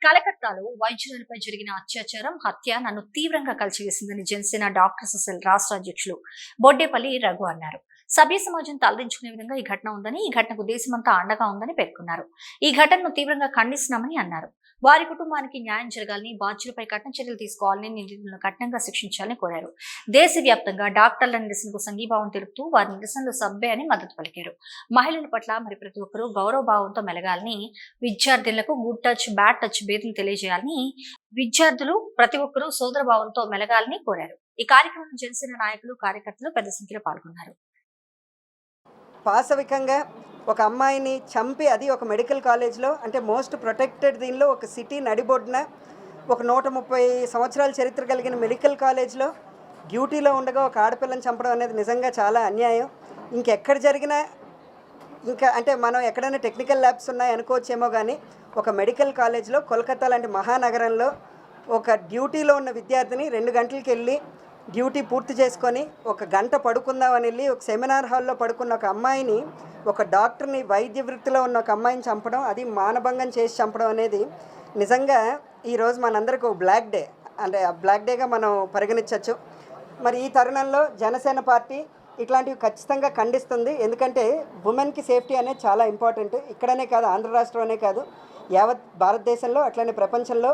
కలకత్తాలో వైద్యులపై జరిగిన అత్యాచారం, హత్య నన్ను తీవ్రంగా కలిచివేసిందని జనసేన డాక్టర్స్ సెల్ రాష్ట్ర అధ్యక్షులు బొడ్డేపల్లి రఘు అన్నారు. సభ్య సమాజం తలదించుకునే విధంగా ఈ ఘటన ఉందని, ఈ ఘటనకు దేశమంతా అండగా ఉందని పేర్కొన్నారు. ఈ ఘటనను తీవ్రంగా ఖండిస్తున్నామని అన్నారు. వారి కుటుంబానికి న్యాయం జరగాలని, బాధ్యులపై కఠిన చర్యలు తీసుకోవాలని, నిందితులను కఠినంగా శిక్షించాలని కోరారు. దేశవ్యాప్తంగా డాక్టర్ల నిరసనకు సంఘీభావం తెలుపుతూ వారి నిరసనలు సభ్య అని మద్దతు పలికారు. మహిళల పట్ల మరి ప్రతి ఒక్కరూ గౌరవభావంతో మెలగాలని, విద్యార్థులకు గుడ్ టచ్, బ్యాడ్ టచ్ భేదం తెలియజేయాలని, విద్యార్థులు ప్రతి ఒక్కరూ సోదరభావంతో మెలగాలని కోరారు. ఈ కార్యక్రమంలో జనసేన నాయకులు, కార్యకర్తలు పెద్ద సంఖ్యలో పాల్గొన్నారు. పాశవికంగా ఒక అమ్మాయిని చంపి, అది ఒక మెడికల్ కాలేజ్లో, అంటే మోస్ట్ ప్రొటెక్టెడ్ దీనిలో ఒక సిటీ నడిబొడ్డున ఒక 130 సంవత్సరాల చరిత్ర కలిగిన మెడికల్ కాలేజ్లో డ్యూటీలో ఉండగా ఒక ఆడపిల్లని చంపడం అనేది నిజంగా చాలా అన్యాయం. ఇంకెక్కడ జరిగినా అంటే మనం ఎక్కడైనా టెక్నికల్ ల్యాబ్స్ ఉన్నాయి అనుకోవచ్చేమో, కానీ ఒక మెడికల్ కాలేజ్లో కోల్కతా లాంటి మహానగరంలో ఒక డ్యూటీలో ఉన్న విద్యార్థిని 2 గంటలకి వెళ్ళి డ్యూటీ పూర్తి చేసుకొని ఒక గంట పడుకుందామని వెళ్ళి ఒక సెమినార్ హాల్లో పడుకున్న ఒక అమ్మాయిని, ఒక డాక్టర్ని, వైద్య వృత్తిలో ఉన్న ఒక అమ్మాయిని చంపడం, అది మానభంగం చేసి చంపడం అనేది నిజంగా ఈరోజు మనందరికీ ఒక బ్లాక్ డే, అంటే ఆ బ్లాక్ డేగా మనం పరిగణించవచ్చు. మరి ఈ తరుణంలో జనసేన పార్టీ ఇట్లాంటివి ఖచ్చితంగా ఖండిస్తుంది. ఎందుకంటే ఉమెన్కి సేఫ్టీ అనేది చాలా ఇంపార్టెంట్. ఇక్కడనే కాదు, ఆంధ్ర రాష్ట్రంలోనే కాదు, యావత్ భారతదేశంలో అట్లనే ప్రపంచంలో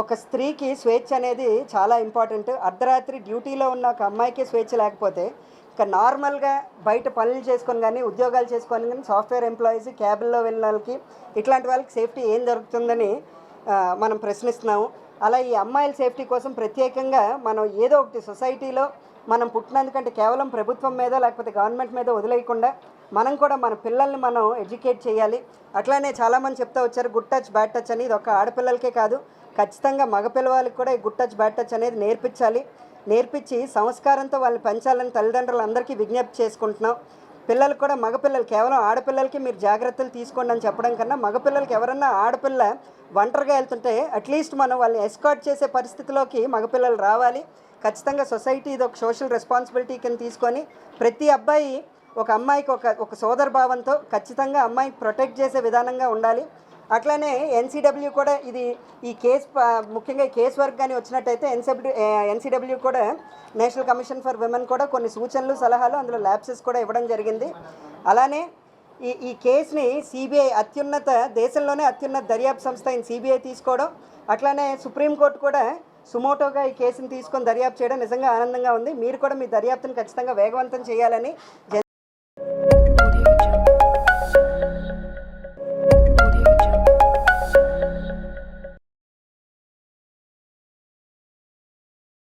ఒక స్త్రీకి స్వేచ్ఛ అనేది చాలా ఇంపార్టెంట్. అర్ధరాత్రి డ్యూటీలో ఉన్న ఒక అమ్మాయికి స్వేచ్ఛ లేకపోతే ఇంకా నార్మల్గా బయట పనులు చేసుకొని కానీ, ఉద్యోగాలు చేసుకొని కానీ, సాఫ్ట్వేర్ ఎంప్లాయీస్, క్యాబుల్లో వెళ్ళిన వాళ్ళకి, ఇట్లాంటి వాళ్ళకి సేఫ్టీ ఏం దొరుకుతుందని మనం ప్రశ్నిస్తున్నాము. అలా ఈ అమ్మాయిల సేఫ్టీ కోసం ప్రత్యేకంగా మనం ఏదో ఒకటి సొసైటీలో మనం పుట్టినందుకంటే కేవలం ప్రభుత్వం మీద లేకపోతే గవర్నమెంట్ మీద వదిలేయకుండా మనం కూడా మన పిల్లల్ని మనం ఎడ్యుకేట్ చేయాలి. అట్లానే చాలామంది చెప్తూ వచ్చారు గుడ్ టచ్, బ్యాడ్ టచ్ అని. ఇది ఒక ఆడపిల్లలకే కాదు, ఖచ్చితంగా మగపిల్లవాళ్ళకి కూడా ఈ గుడ్ టచ్, బ్యాడ్ టచ్ అనేది నేర్పించి సంస్కారంతో వాళ్ళని పెంచాలని తల్లిదండ్రులందరికీ విజ్ఞప్తి చేసుకుంటున్నాం. పిల్లలు కూడా, మగపిల్లలు కేవలం ఆడపిల్లలకి మీరు జాగ్రత్తలు తీసుకోండి అని చెప్పడం కన్నా, మగపిల్లలకి ఎవరన్నా ఆడపిల్ల ఒంటరిగా వెళ్తుంటే అట్లీస్ట్ మనం వాళ్ళని ఎస్కార్ట్ చేసే పరిస్థితిలోకి మగపిల్లలు రావాలి. ఖచ్చితంగా సొసైటీ ఇది ఒక సోషల్ రెస్పాన్సిబిలిటీ కింద తీసుకొని ప్రతి అబ్బాయి ఒక అమ్మాయికి ఒక సోదర భావంతో ఖచ్చితంగా అమ్మాయికి ప్రొటెక్ట్ చేసే విధానంగా ఉండాలి. అట్లానే ఎన్సీడబ్ల్యూ కూడా ఈ కేసు, ముఖ్యంగా ఈ కేసు వర్క్ కానీ వచ్చినట్టయితే ఎన్సీడబ్ల్యూ కూడా, నేషనల్ కమిషన్ ఫర్ విమెన్ కూడా కొన్ని సూచనలు, సలహాలు, అందులో ల్యాబ్సెస్ కూడా ఇవ్వడం జరిగింది. అలానే ఈ కేసుని సిబిఐ, దేశంలోనే అత్యున్నత దర్యాప్తు సంస్థ అయిన సిబిఐ తీసుకోవడం, అట్లానే సుప్రీంకోర్టు కూడా సుమోటోగా ఈ కేసుని తీసుకొని దర్యాప్తు చేయడం నిజంగా ఆనందంగా ఉంది. మీరు కూడా మీ దర్యాప్తును ఖచ్చితంగా వేగవంతం చేయాలని